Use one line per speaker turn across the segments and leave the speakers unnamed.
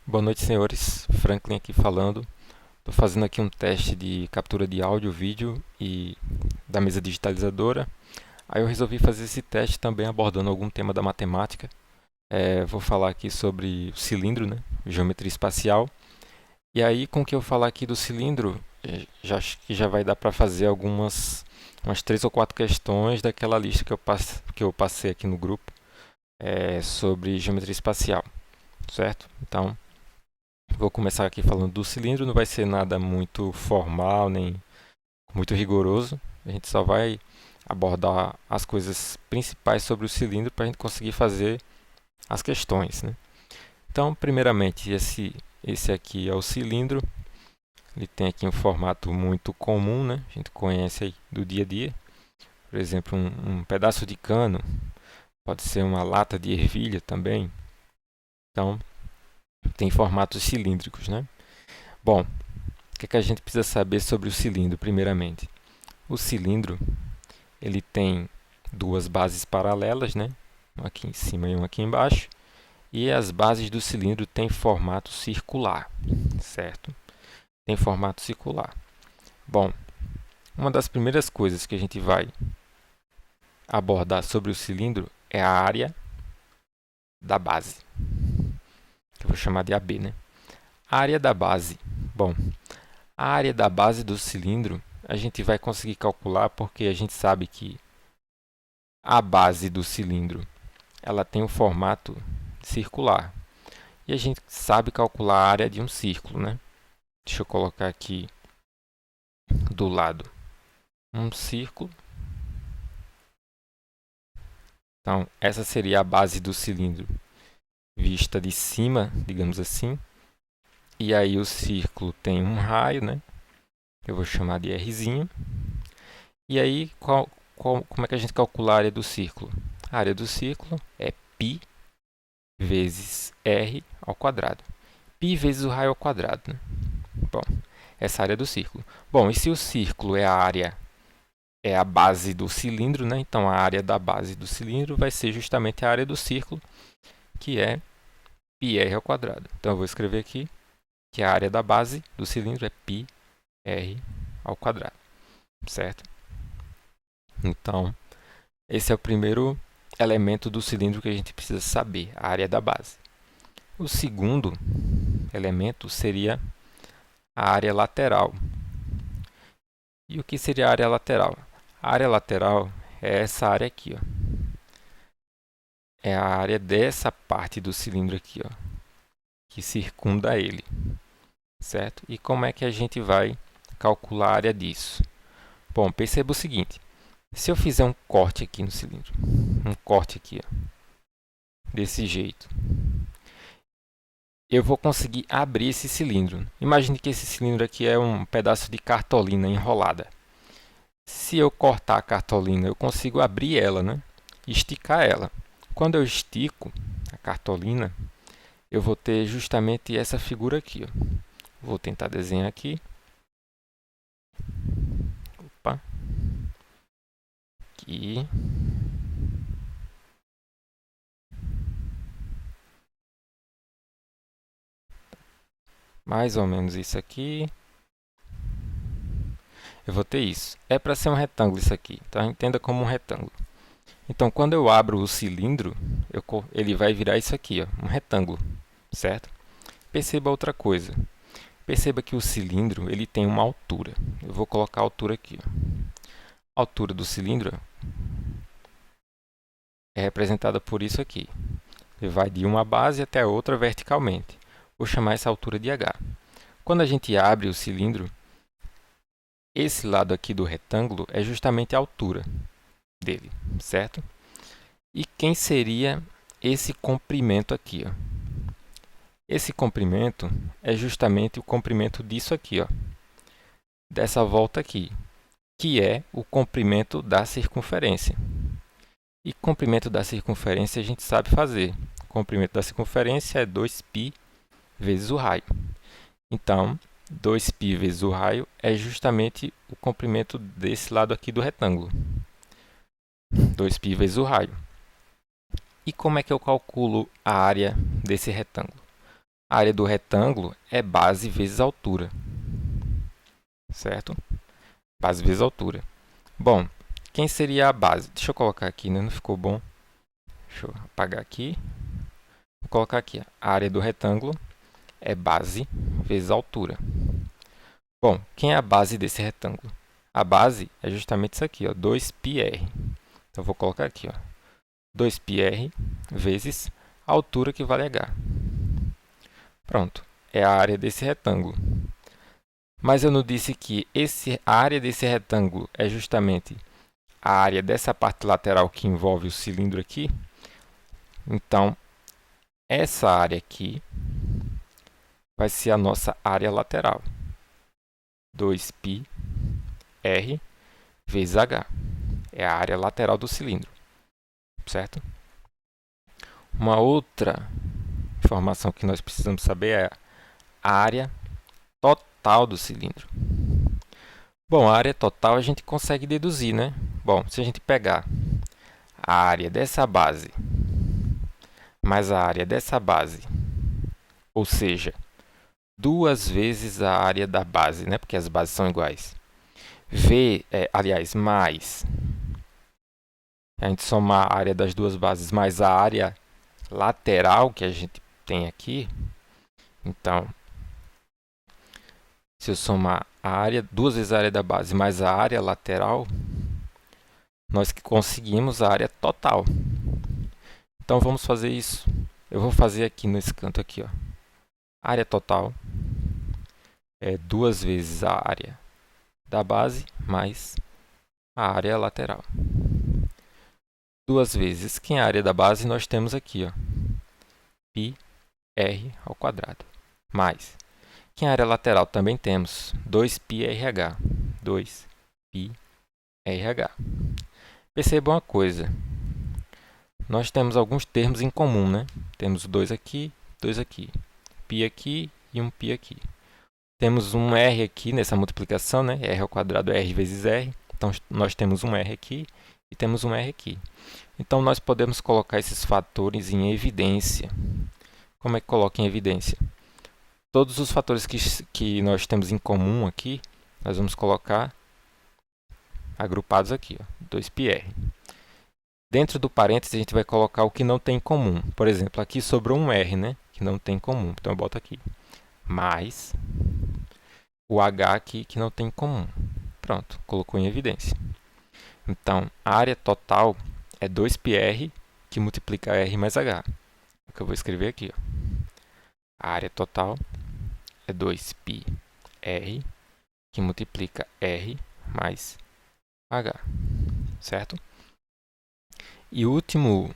Boa noite, senhores. Franklin aqui falando. Estou fazendo aqui um teste de captura de áudio, vídeo e da mesa digitalizadora. Aí eu resolvi fazer esse teste também abordando algum tema da matemática. Vou falar aqui sobre o cilindro, né? Geometria espacial. E aí, com o que eu falar aqui do cilindro, acho que já vai dar para fazer umas 3 ou 4 questões daquela lista que eu passei aqui no grupo sobre geometria espacial, certo? Então, vou começar aqui falando do cilindro, não vai ser nada muito formal nem muito rigoroso. A gente só vai abordar as coisas principais sobre o cilindro para a gente conseguir fazer as questões, né? Então, primeiramente, esse aqui é o cilindro. Ele tem aqui um formato muito comum, né? A gente conhece aí do dia a dia. Por exemplo, um pedaço de cano, pode ser uma lata de ervilha também. Então, tem formatos cilíndricos, né? Bom, o que a gente precisa saber sobre o cilindro, primeiramente? O cilindro ele tem duas bases paralelas, né? Uma aqui em cima e uma aqui embaixo. E as bases do cilindro têm formato circular, certo? Tem formato circular. Bom, uma das primeiras coisas que a gente vai abordar sobre o cilindro é a área da base, que eu vou chamar de AB, né? A área da base. Bom, a área da base do cilindro a gente vai conseguir calcular porque a gente sabe que a base do cilindro ela tem um formato circular. E a gente sabe calcular a área de um círculo, né? Deixa eu colocar aqui do lado um círculo. Então, essa seria a base do cilindro vista de cima, digamos assim. E aí o círculo tem um raio, né? Eu vou chamar de Rzinho. E aí, como é que a gente calcula a área do círculo? A área do círculo é π vezes r ao quadrado. Π vezes o raio ao quadrado, né? Bom, essa área do círculo. Bom, e se o círculo é a base do cilindro, né? Então a área da base do cilindro vai ser justamente a área do círculo, que é πr ao quadrado. Então eu vou escrever aqui que a área da base do cilindro é πr ao quadrado, certo? Então, esse é o primeiro elemento do cilindro que a gente precisa saber, a área da base. O segundo elemento seria a área lateral. E o que seria a área lateral? A área lateral é essa área aqui, ó. É a área dessa parte do cilindro aqui, ó, que circunda ele, certo? E como é que a gente vai calcular a área disso? Bom, perceba o seguinte, se eu fizer um corte aqui no cilindro, um corte aqui, ó, desse jeito, eu vou conseguir abrir esse cilindro. Imagine que esse cilindro aqui é um pedaço de cartolina enrolada. Se eu cortar a cartolina, eu consigo abrir ela, né? Esticar ela. Quando eu estico a cartolina, eu vou ter justamente essa figura aqui, ó. Vou tentar desenhar aqui. Opa. Aqui. Mais ou menos isso aqui. Eu vou ter isso. É para ser um retângulo isso aqui, tá? Entenda como um retângulo. Então, quando eu abro o cilindro, ele vai virar isso aqui, ó, um retângulo, certo? Perceba outra coisa. Perceba que o cilindro ele tem uma altura. Eu vou colocar a altura aqui, ó. A altura do cilindro é representada por isso aqui. Ele vai de uma base até a outra verticalmente. Vou chamar essa altura de h. Quando a gente abre o cilindro, esse lado aqui do retângulo é justamente a altura dele, certo? E quem seria esse comprimento aqui, ó? Esse comprimento é justamente o comprimento disso aqui, ó, dessa volta aqui, que é o comprimento da circunferência. E comprimento da circunferência a gente sabe fazer. O comprimento da circunferência é 2π vezes o raio. Então, 2π vezes o raio é justamente o comprimento desse lado aqui do retângulo. 2π vezes o raio. E como é que eu calculo a área desse retângulo? A área do retângulo é base vezes altura, certo? Base vezes altura. Bom, quem seria a base? Deixa eu colocar aqui, né? Não ficou bom. Deixa eu apagar aqui. Vou colocar aqui. A área do retângulo é base vezes altura. Bom, quem é a base desse retângulo? A base é justamente isso aqui, ó, 2πr. Então, vou colocar aqui, ó, 2πr vezes a altura, que vale h. Pronto, é a área desse retângulo. Mas eu não disse que a área desse retângulo é justamente a área dessa parte lateral que envolve o cilindro aqui? Então, essa área aqui vai ser a nossa área lateral. 2πr vezes h. É a área lateral do cilindro, certo? Uma outra informação que nós precisamos saber é a área total do cilindro. Bom, a área total a gente consegue deduzir, né? Bom, se a gente pegar a área dessa base mais a área dessa base, ou seja, 2 vezes a área da base, né? Porque as bases são iguais. Mais a gente somar a área das duas bases mais a área lateral que a gente tem aqui. Então, se eu somar a área, 2 vezes a área da base mais a área lateral, nós conseguimos a área total. Então, vamos fazer isso. Eu vou fazer aqui nesse canto aqui, ó. A área total é 2 vezes a área da base mais a área lateral. 2 vezes quem é a área da base, nós temos aqui, ó, πr ao quadrado, mais quem é a área lateral, também temos 2πrh. 2πrh. Percebam uma coisa, nós temos alguns termos em comum, né? Temos 2 aqui, 2 aqui, π aqui e um π aqui. Temos um r aqui nessa multiplicação, né? R ao quadrado é r vezes r. Então, nós temos um r aqui e temos um r aqui. Então, nós podemos colocar esses fatores em evidência. Como é que coloca em evidência? Todos os fatores que nós temos em comum aqui, nós vamos colocar agrupados aqui, ó, 2πr. Dentro do parênteses, a gente vai colocar o que não tem em comum. Por exemplo, aqui sobrou um r, né? Que não tem em comum. Então, eu boto aqui. Mais o h aqui, que não tem em comum. Pronto, colocou em evidência. Então, a área total é 2πr, que multiplica r mais h. É o que eu vou escrever aqui, ó. A área total é 2πr, que multiplica r mais h. Certo? E última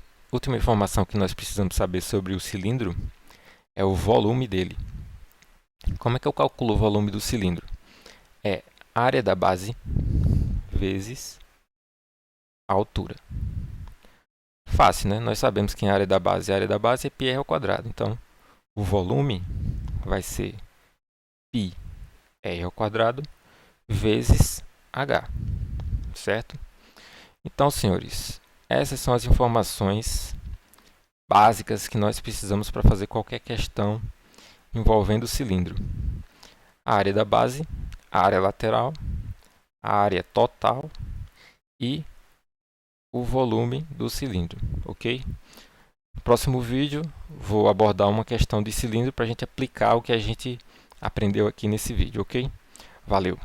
informação que nós precisamos saber sobre o cilindro é o volume dele. Como é que eu calculo o volume do cilindro? É a área da base vezes a altura. Fácil, né? Nós sabemos que a área da base é πr ao quadrado. Então, o volume vai ser πr ao quadrado vezes h. Certo? Então, senhores, essas são as informações básicas que nós precisamos para fazer qualquer questão envolvendo o cilindro. A área da base, a área lateral, a área total e o volume do cilindro, ok? No próximo vídeo, vou abordar uma questão de cilindro para a gente aplicar o que a gente aprendeu aqui nesse vídeo, ok? Valeu!